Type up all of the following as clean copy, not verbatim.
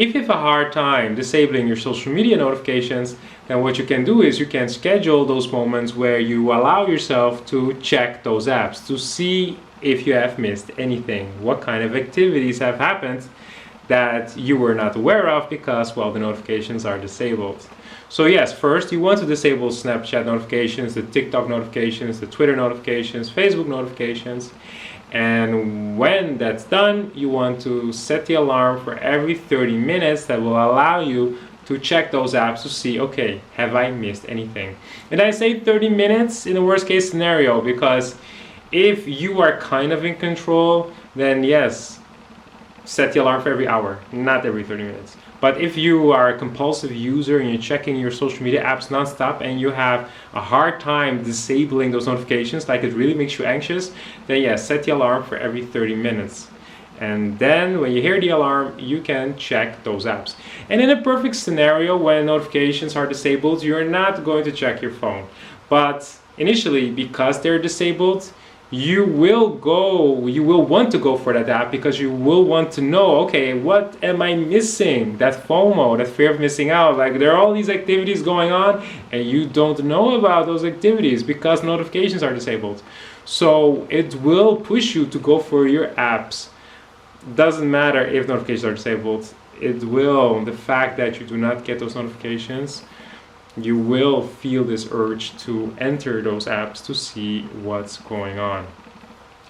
If you have a hard time disabling your social media notifications, then what you can do is you can schedule those moments where you allow yourself to check those apps to see if you have missed anything, what kind of activities have happened that you were not aware of because, well, the notifications are disabled. So yes, first you want to disable Snapchat notifications, the TikTok notifications, the Twitter notifications, Facebook notifications. And when that's done, you want to set the alarm for every 30 minutes that will allow you to check those apps to see, okay, have I missed anything? And I say 30 minutes in the worst case scenario because if you are kind of in control, then yes, set the alarm for every hour, not every 30 minutes. But if you are a compulsive user and you're checking your social media apps nonstop and you have a hard time disabling those notifications, like it really makes you anxious, then yes, set the alarm for every 30 minutes. And then when you hear the alarm, you can check those apps. And in a perfect scenario, when notifications are disabled, you're not going to check your phone. But initially, because they're disabled, you will want to go for that app because you will want to know, okay, what am I missing? That FOMO, that fear of missing out. Like there are all these activities going on and you don't know about those activities because notifications are disabled. So it will push you to go for your apps. Doesn't matter if notifications are disabled. It will, the fact that you do not get those notifications, you will feel this urge to enter those apps to see what's going on.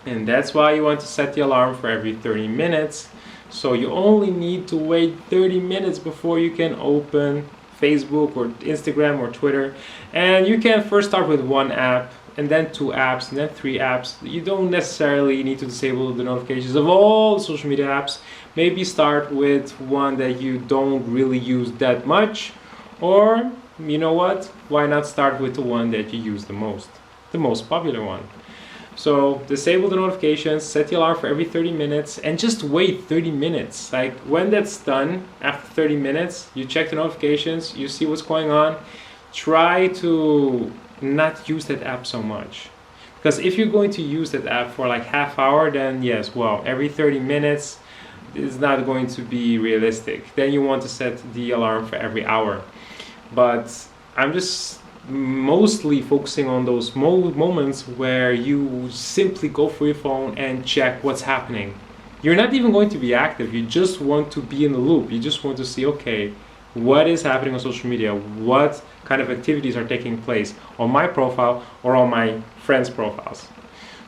And that's why you want to set the alarm for every 30 minutes. So you only need to wait 30 minutes before you can open Facebook or Instagram or Twitter. And you can first start with one app and then 2 apps and then 3 apps. You don't necessarily need to disable the notifications of all social media apps. Maybe start with one that you don't really use that much, or you know what? Why not start with the one that you use the most popular one. So disable the notifications, set the alarm for every 30 minutes, and just wait 30 minutes. Like when that's done, after 30 minutes, you check the notifications, you see what's going on. Try to not use that app so much. Because if you're going to use that app for like half hour, then yes, well, every 30 minutes is not going to be realistic. Then you want to set the alarm for every hour. But I'm just mostly focusing on those moments where you simply go for your phone and check what's happening. You're not even going to be active, you just want to be in the loop. You just want to see, okay, what is happening on social media? What kind of activities are taking place on my profile or on my friends' profiles?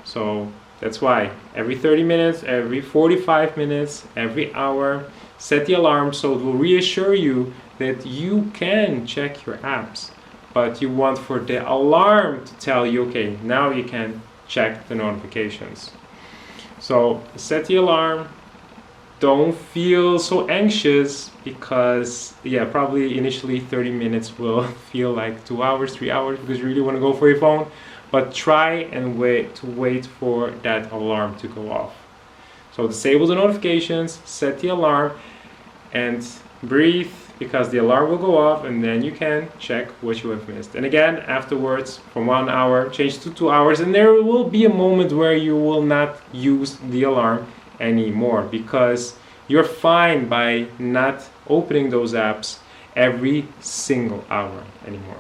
So that's why every 30 minutes, every 45 minutes, every hour, set the alarm so it will reassure you that you can check your apps, but you want for the alarm to tell you, okay, now you can check the notifications. So set the alarm. Don't feel so anxious because, yeah, probably initially 30 minutes will feel like 2 hours, 3 hours because you really want to go for your phone, but try and wait for that alarm to go off. So disable the notifications, set the alarm, and breathe, because the alarm will go off and then you can check what you have missed. And again, afterwards, from 1 hour, change to 2 hours, and there will be a moment where you will not use the alarm anymore because you're fine by not opening those apps every single hour anymore.